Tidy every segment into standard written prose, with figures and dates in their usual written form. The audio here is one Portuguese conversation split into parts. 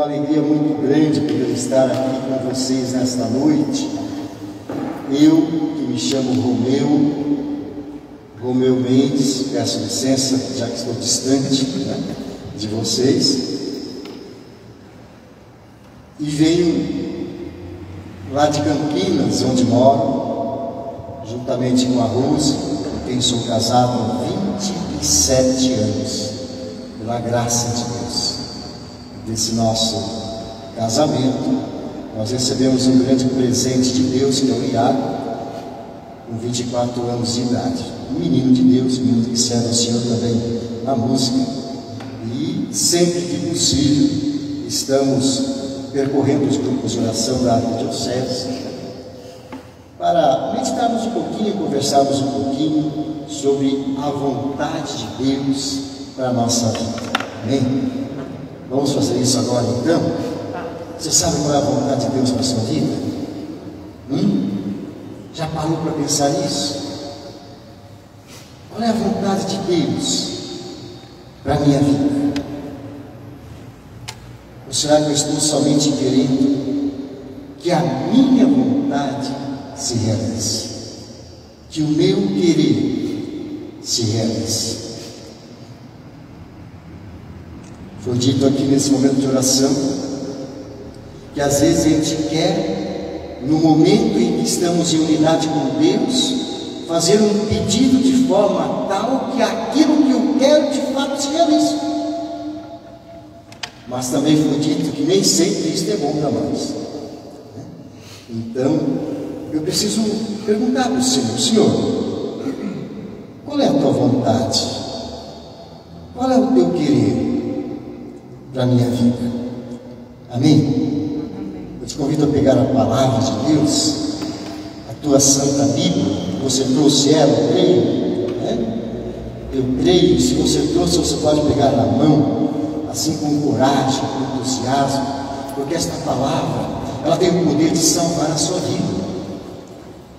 uma alegria muito grande poder estar aqui com vocês nesta noite. Eu, que me chamo Romeu Mendes, peço licença, já que estou distante, de vocês, e venho lá de Campinas, onde moro, juntamente com a Rose, com quem sou casado há 27 anos, pela graça de Deus. Desse nosso casamento, nós recebemos um grande presente de Deus, que é o Iago, com 24 anos de idade. Um menino de Deus, um menino que serve ao Senhor também na música. E sempre que possível, estamos percorrendo os grupos de oração da Arquidiocese para meditarmos um pouquinho, conversarmos um pouquinho sobre a vontade de Deus para a nossa vida. Amém? Vamos fazer isso agora então? Você sabe qual é a vontade de Deus para a sua vida? Já parou para pensar nisso? Qual é a vontade de Deus para a minha vida? Ou será que eu estou somente querendo que a minha vontade se realize? Que o meu querer se realize? Foi dito aqui nesse momento de oração que às vezes a gente quer, no momento em que estamos em unidade com Deus, fazer um pedido de forma tal que aquilo que eu quero de fato se realize. Mas também foi dito que nem sempre isso é bom para nós. Então, eu preciso perguntar para o Senhor: Senhor, qual é a tua vontade? Qual é o teu querer para a minha vida? Amém? Eu te convido a pegar a palavra de Deus, a tua Santa Bíblia. Você trouxe ela, eu creio, né? Eu creio. Se você trouxe, você pode pegar na mão, assim com coragem, com entusiasmo, porque esta palavra, ela tem o poder de salvar a sua vida.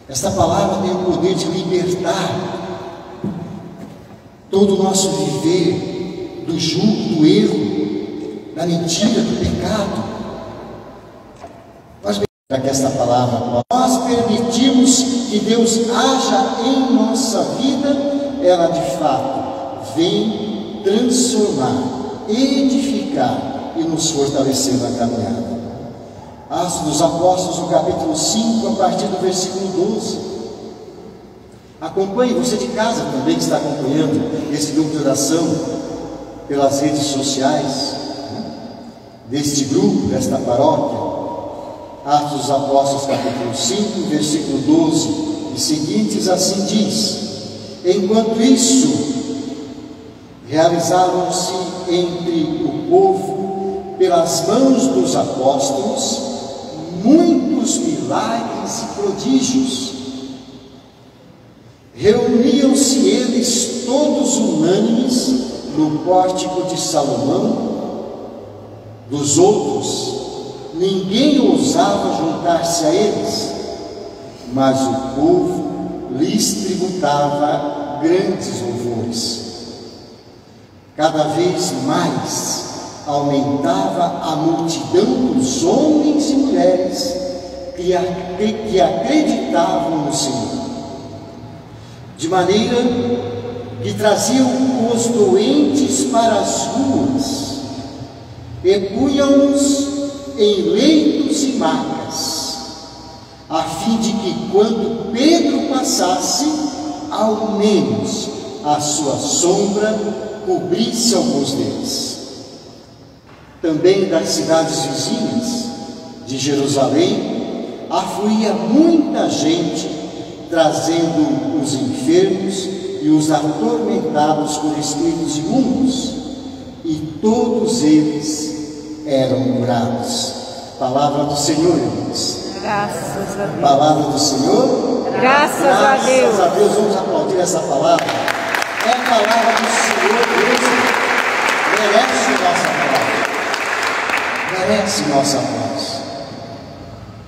Esta palavra tem o poder de libertar todo o nosso viver do julgo, do erro, da mentira, do pecado. Para que esta palavra, nós permitimos que Deus haja em nossa vida, ela de fato vem transformar, edificar e nos fortalecer na caminhada. Atos dos Apóstolos, no capítulo 5, a partir do versículo 12. Acompanhe, você de casa também que está acompanhando esse grupo de oração pelas redes sociais, deste grupo, desta paróquia. Atos dos Apóstolos, capítulo 5, versículo 12 e seguintes, assim diz: enquanto isso, realizaram-se entre o povo, pelas mãos dos apóstolos, muitos milagres e prodígios. Reuniam-se eles todos unânimes no pórtico de Salomão. Dos outros, ninguém ousava juntar-se a eles, mas o povo lhes tributava grandes louvores. Cada vez mais aumentava a multidão dos homens e mulheres que acreditavam no Senhor, de maneira que traziam os doentes para as ruas e punham-nos em leitos e macas, a fim de que, quando Pedro passasse, ao menos a sua sombra cobrisse alguns deles. Também das cidades vizinhas de Jerusalém afluía muita gente, trazendo os enfermos e os atormentados por espíritos imundos, e todos eles eram curados. Palavra do Senhor, irmãos. Graças a Deus. Palavra do Senhor. Graças a Deus. Graças a Deus. Vamos aplaudir essa palavra. É a palavra do Senhor mesmo. Merece nossa palavra. Merece nossa voz.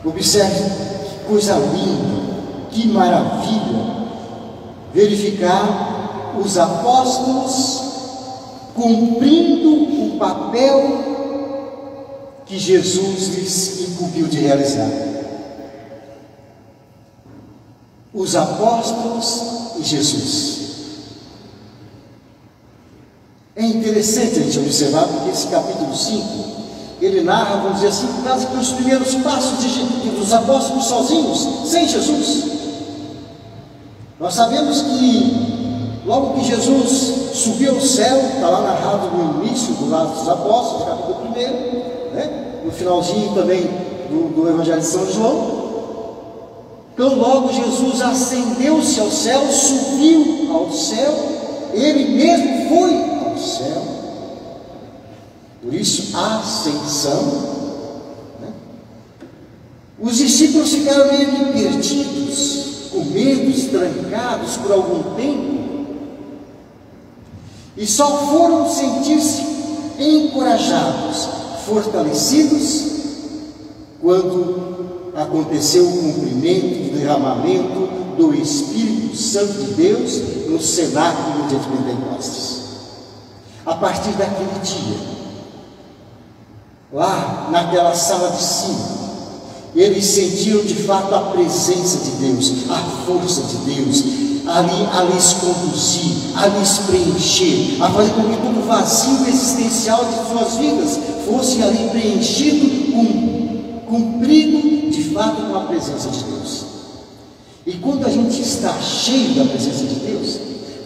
Observe que coisa linda, que maravilha verificar os apóstolos cumprindo o papel que Jesus lhes incumbiu de realizar. Os apóstolos e Jesus. É interessante a gente observar, porque esse capítulo 5, ele narra, vamos dizer assim, quase que os primeiros passos dos apóstolos sozinhos, sem Jesus. Nós sabemos que logo que Jesus subiu ao céu, está lá narrado no início do Atos dos Apóstolos, capítulo 1, né? No finalzinho também do Evangelho de São João. Então logo Jesus ascendeu-se ao céu, subiu ao céu, ele mesmo foi ao céu. Por isso, a ascensão, né? Os discípulos ficaram meio que perdidos, com medos, trancados por algum tempo, e só foram sentir-se encorajados, fortalecidos, quando aconteceu o cumprimento, o derramamento do Espírito Santo de Deus no cenáculo de Pentecostes. A partir daquele dia, lá naquela sala de cima, eles sentiram de fato a presença de Deus, a força de Deus, a lhes conduzir, a lhes preencher, a fazer com que todo o vazio existencial de suas vidas fosse ali preenchido, cumprido de fato com a presença de Deus. E quando a gente está cheio da presença de Deus,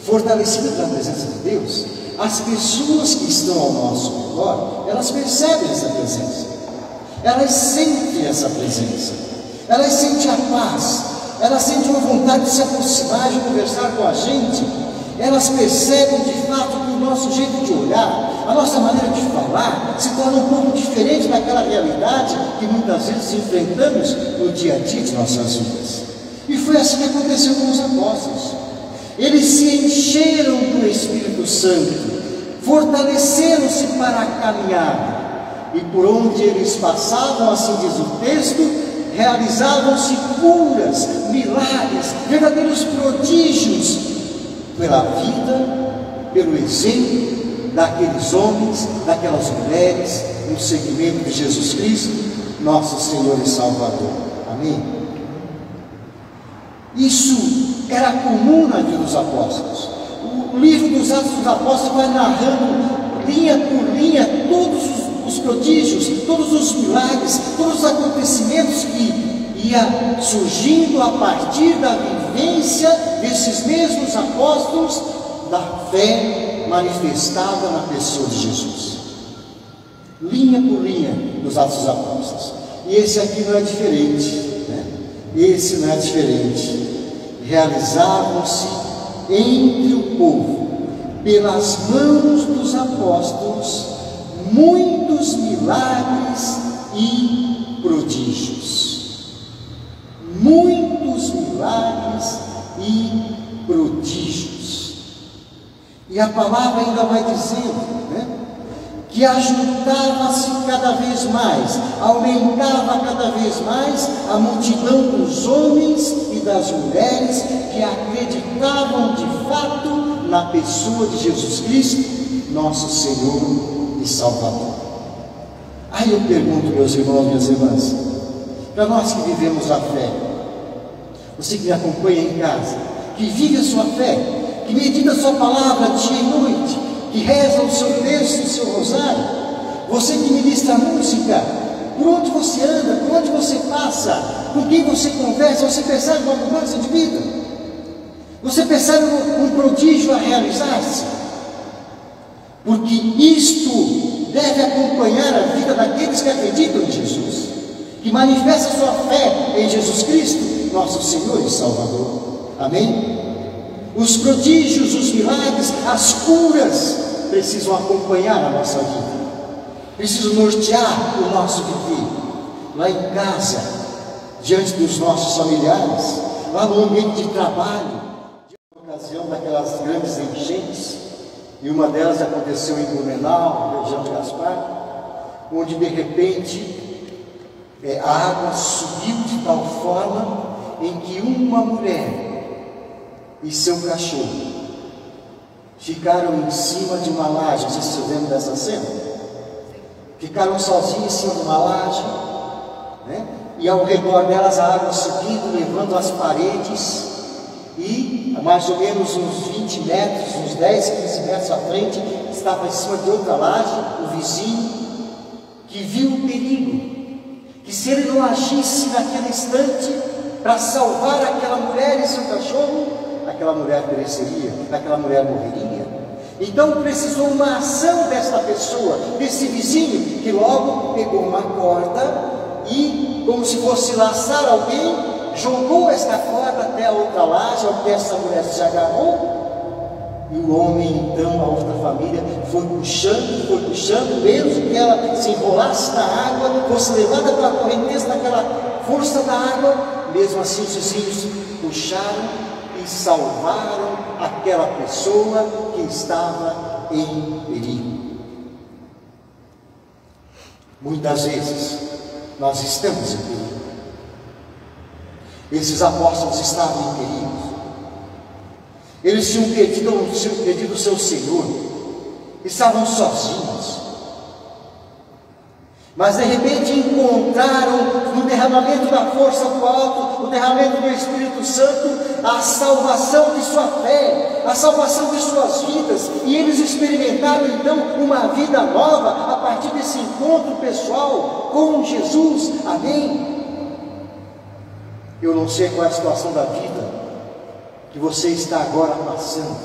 fortalecido pela presença de Deus, as pessoas que estão ao nosso redor, elas percebem essa presença, elas sentem essa presença, elas sentem a paz, elas sentem uma vontade de se aproximar, de conversar com a gente, elas percebem de fato que o nosso jeito de olhar, a nossa maneira de falar, se torna um pouco diferente daquela realidade que muitas vezes enfrentamos no dia a dia de nossas vidas. E foi assim que aconteceu com os apóstolos. Eles se encheram do Espírito Santo, fortaleceram-se para a caminhada, e por onde eles passavam, assim diz o texto, realizavam-se curas, milagres, verdadeiros prodígios, pela vida, pelo exemplo daqueles homens, daquelas mulheres, no seguimento de Jesus Cristo, nosso Senhor e Salvador. Amém? Isso era comum na vida dos apóstolos. O livro dos Atos dos Apóstolos vai narrando, linha por linha, todos os prodígios, todos os milagres, todos os acontecimentos que ia surgindo a partir da vivência desses mesmos apóstolos, da fé manifestada na pessoa de Jesus. Linha por linha dos Atos dos Apóstolos. E esse aqui não é diferente, né? Esse não é diferente. Realizavam-se entre o povo, pelas mãos dos apóstolos, muitos milagres e prodígios. Muitos milagres e prodígios. E a palavra ainda vai dizendo, né, que ajuntava-se cada vez mais, aumentava cada vez mais a multidão dos homens e das mulheres que acreditavam de fato na pessoa de Jesus Cristo, nosso Senhor e Salvador. Aí eu pergunto, meus irmãos, minhas irmãs, para nós que vivemos a fé, você que me acompanha em casa, que vive a sua fé, que medita a sua palavra dia e noite, que reza o seu texto, o seu rosário, você que ministra música, por onde você anda, por onde você passa, com quem você conversa, você percebe uma mudança de vida? Você percebe um prodígio a realizar-se? Porque isto deve acompanhar a vida daqueles que acreditam em Jesus, que manifestam sua fé em Jesus Cristo, nosso Senhor e Salvador. Amém? Os prodígios, os milagres, as curas precisam acompanhar a nossa vida, precisam nortear o nosso viver, lá em casa, diante dos nossos familiares, lá no ambiente de trabalho. Na ocasião daquelas grandes enchentes, e uma delas aconteceu em Blumenau, região de Gaspar, onde de repente a água subiu de tal forma em que uma mulher e seu cachorro ficaram em cima de uma laje. Vocês se lembram dessa cena? Ficaram sozinhos em cima de uma laje, né? E ao redor delas a água subindo, levando as paredes, e a mais ou menos uns 20 metros, uns 10, 15 metros à frente, estava em cima de outra laje, o vizinho, que viu o perigo, que se ele não agisse naquele instante para salvar aquela mulher e seu cachorro, aquela mulher pereceria, aquela mulher morreria. Então precisou uma ação desta pessoa, desse vizinho, que logo pegou uma corda e, como se fosse laçar alguém, jogou esta corda até a outra laje, onde essa mulher se agarrou. E o homem, então, a outra família, foi puxando, mesmo que ela se enrolasse na água, fosse levada pela correnteza daquela força da água. Mesmo assim, os vizinhos puxaram e salvaram aquela pessoa que estava em perigo. Muitas vezes nós estamos em perigo. Esses apóstolos estavam em perigo. Eles tinham perdido o seu Senhor, estavam sozinhos. Mas de repente encontraram no derramamento da força do alto, no derramamento do Espírito Santo, a salvação de sua fé, a salvação de suas vidas, e eles experimentaram então uma vida nova a partir desse encontro pessoal com Jesus. Amém? Eu não sei qual é a situação da vida que você está agora passando,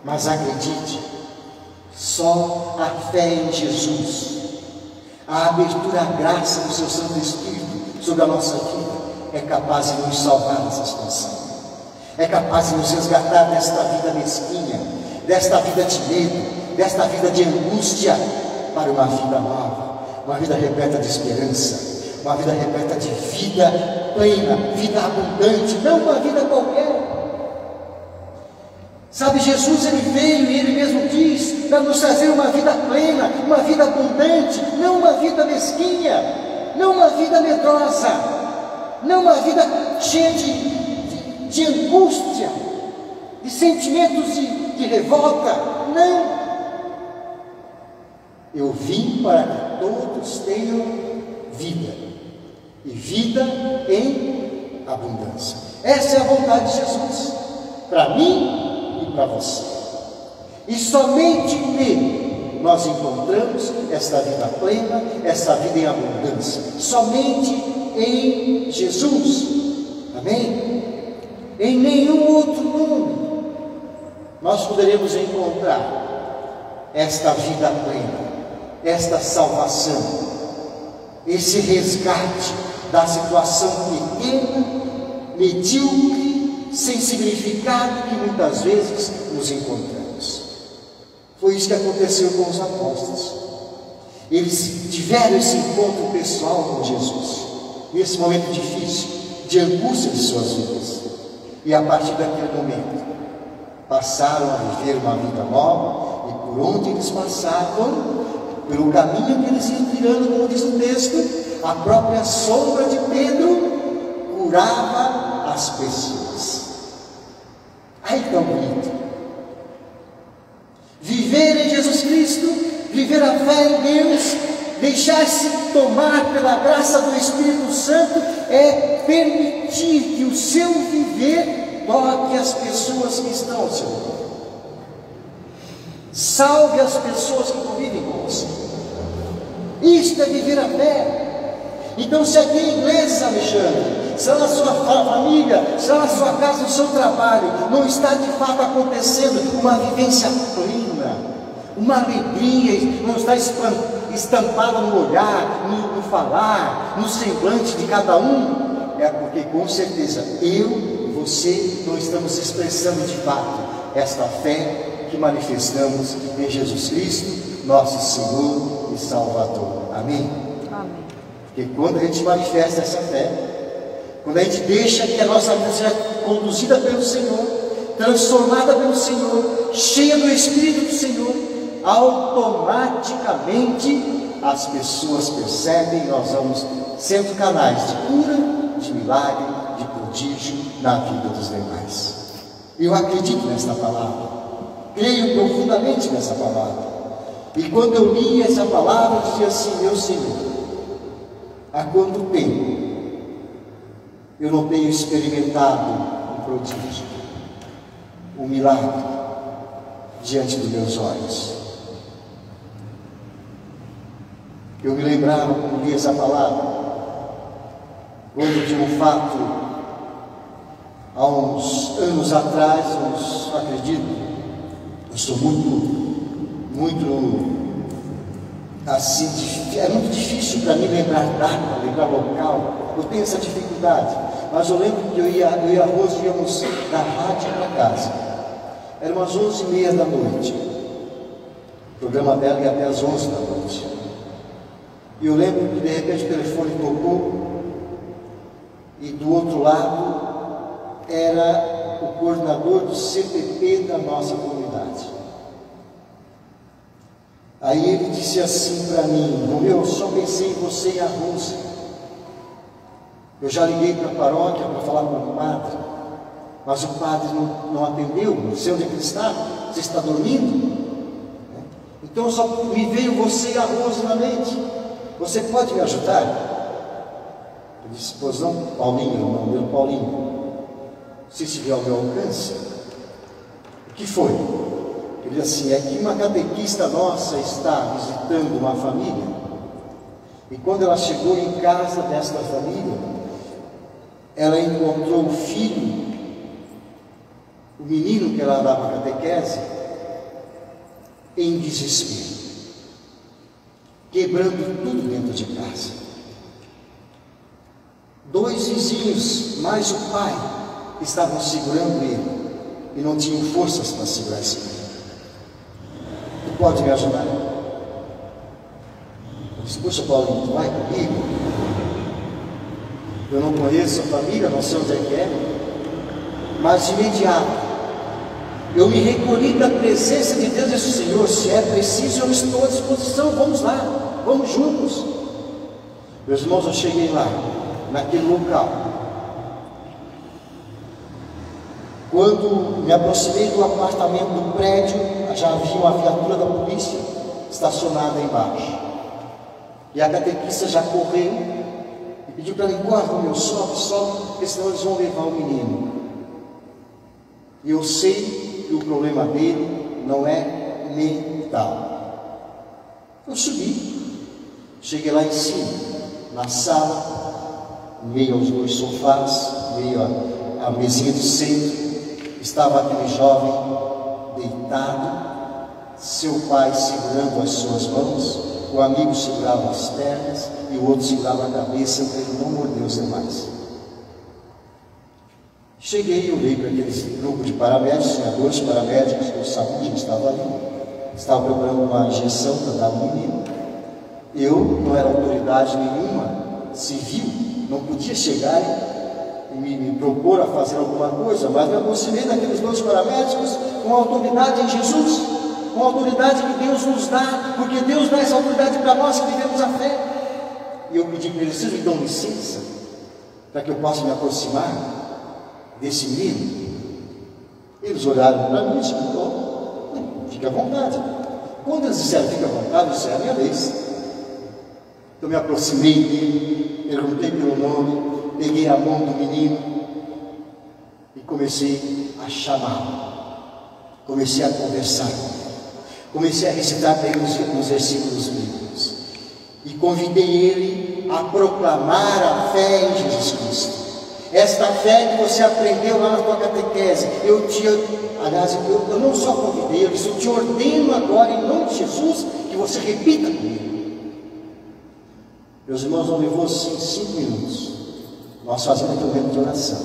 mas acredite, só a fé em Jesus, a abertura à graça do seu Santo Espírito sobre a nossa vida é capaz de nos salvar dessa situação, é capaz de nos resgatar desta vida mesquinha, desta vida de medo, desta vida de angústia, para uma vida nova, uma vida repleta de esperança, uma vida repleta de vida plena, vida abundante, não uma vida qualquer. Sabe, Jesus, ele veio e ele mesmo diz para nos trazer uma vida plena, uma vida abundante, não uma vida mesquinha, não uma vida medrosa, não uma vida cheia de angústia, de sentimentos de revolta. Não. Eu vim para que todos tenham vida, e vida em abundância. Essa é a vontade de Jesus para mim e para você. E somente nele nós encontramos esta vida plena, esta vida em abundância. Somente em Jesus. Amém? Em nenhum outro mundo nós poderemos encontrar esta vida plena, esta salvação, esse resgate da situação pequena, medíocre, sem significado que muitas vezes nos encontramos. Foi isso que aconteceu com os apóstolos. Eles tiveram esse encontro pessoal com Jesus, nesse momento difícil, de angústia de suas vidas. E a partir daquele momento, passaram a viver uma vida nova, e por onde eles passavam, pelo caminho que eles iam tirando, como diz o texto, a própria sombra de Pedro curava as pessoas. Ai, tão bonito! Viver em Jesus Cristo, viver a fé em Deus, deixar-se tomar pela graça do Espírito Santo, é permitir que o seu viver toque as pessoas que estão ao seu redor. Salve as pessoas que convivem com você. Isto é viver a fé. Então, se aqui em igreja, Alexandre, se na sua família, se na sua casa, no seu trabalho, não está de fato acontecendo uma vivência plena, uma alegria, não está estampada no olhar, no falar, no semblante de cada um, é porque com certeza eu e você não estamos expressando de fato esta fé que manifestamos em Jesus Cristo, nosso Senhor e Salvador. Amém? Amém. Porque quando a gente manifesta essa fé, quando a gente deixa que a nossa vida seja conduzida pelo Senhor, transformada pelo Senhor, cheia do Espírito do Senhor, automaticamente as pessoas percebem, nós vamos sendo canais de cura, de milagre, de prodígio na vida dos demais. Eu acredito nesta palavra, creio profundamente nessa palavra. E quando eu li essa palavra, eu dizia assim: meu Senhor, há quanto tempo eu não tenho experimentado um prodígio, um milagre diante dos meus olhos? Eu me lembrava, quando li essa palavra, quando de um fato, há uns anos atrás, eu acredito, eu sou muito assim, é muito difícil para mim lembrar data, lembrar local, eu tenho essa dificuldade, mas eu lembro que eu e a Rose íamos da rádio para casa, eram umas 11h30 da noite, o programa dela ia até às 11 da noite, e eu lembro que de repente o telefone tocou, e do outro lado era o coordenador do CPP da nossa comunidade. Aí ele disse assim para mim: Romeu, eu só pensei em você e a Rose. Eu já liguei para a paróquia para falar com o padre, mas o padre não atendeu. Não sei onde é que ele está. Você está dormindo? Então só me veio você e a Rose na mente. Você pode me ajudar? Eu disse: pois não, Paulinho, o nome dele, Paulinho. Se estiver ao meu alcance. O que foi? Ele disse assim: é que uma catequista nossa está visitando uma família, e quando ela chegou em casa desta família, ela encontrou o filho, o menino que ela dava catequese, em desespero, quebrando tudo dentro de casa. 2 vizinhos, mais o pai, estavam segurando ele, e não tinham forças para segurar esse menino. Tu pode me ajudar? Eu disse: puxa, Paulinho, tu vai comigo? Eu não conheço a família, não sei onde é que é, mas de imediato eu me recolhi da presença de Deus e disse: Senhor, se é preciso, eu estou à disposição, vamos lá, vamos juntos. Meus irmãos, eu cheguei lá, naquele local. Quando me aproximei do apartamento do prédio, já havia uma viatura da polícia estacionada embaixo. E a catequista já correu e pediu para mim: corre, meu, sobe, porque senão eles vão levar o menino. E eu sei que o problema dele não é mental. Eu subi, cheguei lá em cima, na sala, meio aos 2 sofás, meio a mesinha de centro, estava aquele jovem deitado, seu pai segurando as suas mãos, o amigo segurava as pernas e o outro segurava a cabeça, para ele não morder os demais. Cheguei e olhei para aquele grupo de paramédicos, tinha 2 paramédicos que eu sabia que estavam ali, estavam preparando uma injeção para dar ao menino. Eu não era autoridade nenhuma civil, não podia chegar e me propor a fazer alguma coisa, mas me aproximei daqueles 2 paramédicos com a autoridade em Jesus, com a autoridade que Deus nos dá, porque Deus dá essa autoridade para nós que vivemos a fé. E eu pedi para eles: vocês me dão licença para que eu possa me aproximar desse menino? Eles olharam para mim e disseram: fica à vontade. Quando eles disseram fica à vontade, eu disse: é a minha vez. Eu me aproximei dele, perguntei pelo nome, peguei a mão do menino e comecei a chamá-lo, comecei a conversar, comecei a recitar para ele os versículos bíblicos e convidei ele a proclamar a fé em Jesus Cristo. Esta fé que você aprendeu lá na tua catequese, eu não só convidei, eu te ordeno agora em nome de Jesus que você repita comigo. Meus irmãos, não levou assim 5 minutos, nós fazendo aquele momento de oração.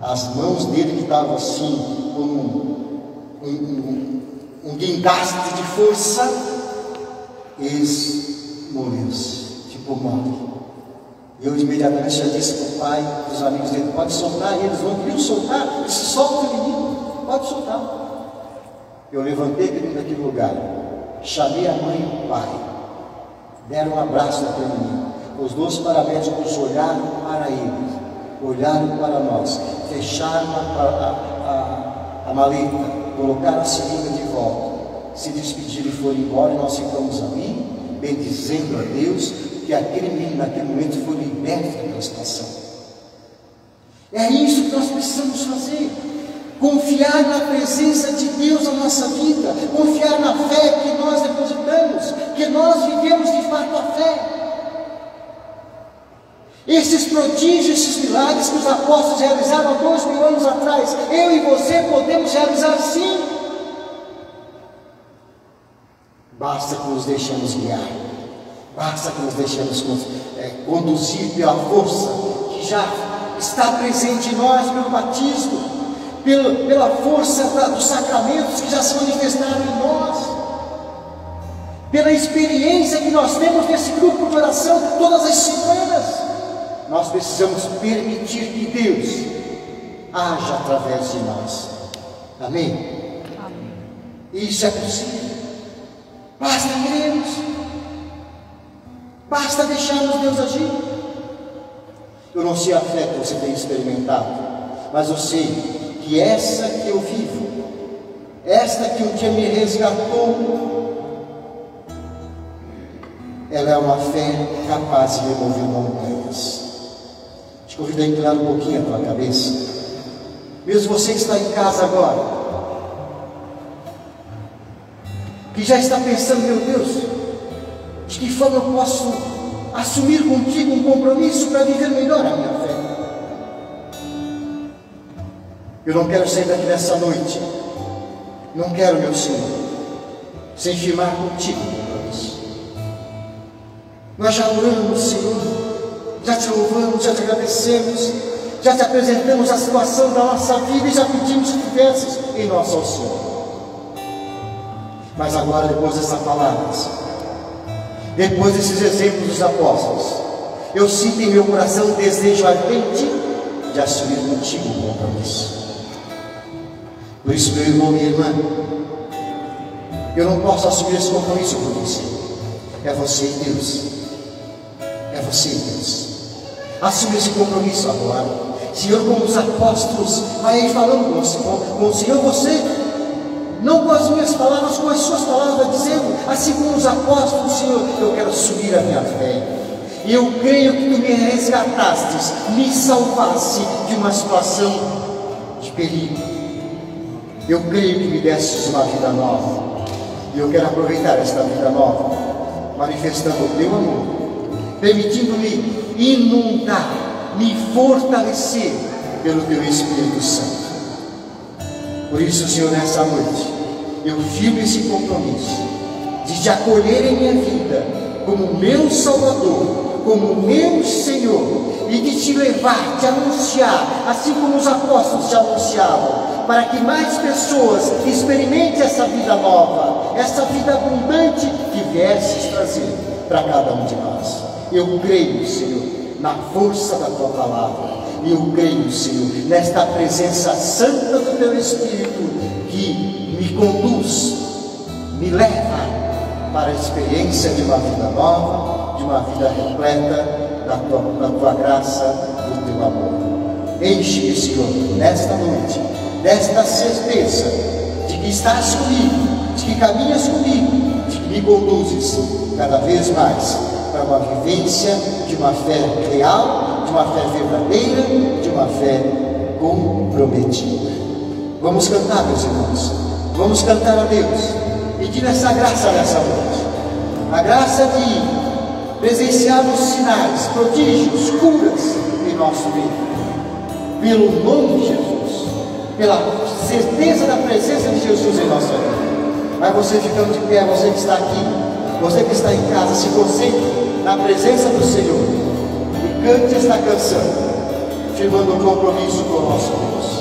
As mãos dele que estavam assim, como um guindaste de força, eles morreram-se, tipo morre. Eu imediatamente já disse para o pai, para os amigos dele: pode soltar. E eles não queriam soltar. Eu disse: solta o menino, pode soltar. Eu levantei daquele lugar, chamei a mãe e o pai, deram um abraço naquele menino. Os 2 paramédicos olharam para eles, olharam para nós, fecharam a maleta, colocaram a seringa de volta, se despediram e foram embora, e nós ficamos ali, bendizendo a Deus, que naquele momento foi liberto daquela situação. É isso que nós precisamos fazer. Confiar na presença de Deus na nossa vida, confiar na fé que nós depositamos, que nós vivemos de fato a fé. Esses prodígios, esses milagres que os apóstolos realizaram há 2000 anos atrás, eu e você podemos realizar sim. Basta que nos deixemos guiar, basta que nos deixemos conduzir pela força que já está presente em nós pelo batismo, pela força dos sacramentos que já se manifestaram em nós, pela experiência que nós temos nesse grupo de oração todas as semanas. Nós precisamos permitir que Deus haja através de nós. Amém? Amém. Isso é possível. Basta crermos. Basta deixarmos Deus agir. Eu não sei a fé que você tem experimentado, mas eu sei que essa que eu vivo, esta que um dia me resgatou, ela é uma fé capaz de remover montanhas. Te convido a inclinar um pouquinho a tua cabeça. Mesmo você que está em casa agora, que já está pensando, meu Deus, de que forma eu posso assumir contigo um compromisso para viver melhor a minha fé? Eu não quero sair daqui nessa noite, não quero, meu Senhor, sem firmar contigo um compromisso. Nós já oramos, Senhor, já te louvamos, já te agradecemos, já te apresentamos a situação da nossa vida e já pedimos que viesses em nosso auxílio. Mas agora, depois dessas palavras, depois desses exemplos dos apóstolos, eu sinto em meu coração um desejo ardente de assumir contigo um compromisso. Por isso, meu irmão, minha irmã, eu não posso assumir esse compromisso por você. É você e Deus. É você e Deus. Assume esse compromisso agora. Senhor, como os apóstolos, vai aí falando com o Senhor, você, não com as minhas palavras, com as suas palavras, dizendo, assim como os apóstolos, Senhor, eu quero subir a minha fé. E eu creio que Tu me resgatastes, me salvaste de uma situação de perigo. Eu creio que me destes uma vida nova. E eu quero aproveitar esta vida nova, manifestando o Teu amor, permitindo-me inundar, me fortalecer pelo Teu Espírito Santo. Por isso, Senhor, nessa noite, eu firmo esse compromisso de Te acolher em minha vida como meu Salvador, como meu Senhor, e de Te levar, Te anunciar, assim como os apóstolos Te anunciavam, para que mais pessoas experimentem essa vida nova, essa vida abundante que viesses trazer para cada um de nós. Eu creio, Senhor, na força da Tua palavra. E eu creio, Senhor, nesta presença santa do Teu Espírito que me conduz, me leva para a experiência de uma vida nova, de uma vida repleta da Tua graça, do Teu amor. Enche-me, Senhor, nesta noite, desta certeza de que estás comigo, de que caminhas comigo, de que me conduzes cada vez mais para uma vivência de uma fé real, de uma fé verdadeira, de uma fé comprometida. Vamos cantar, meus irmãos, vamos cantar a Deus, pedir essa graça nessa noite, a graça de presenciarmos sinais, prodígios, curas em nosso meio, pelo nome de Jesus, pela certeza da presença de Jesus em nossa vida. Mas você ficando de pé, você que está aqui, você que está em casa, se concentre na presença do Senhor e cante esta canção, firmando um compromisso com o nosso Deus.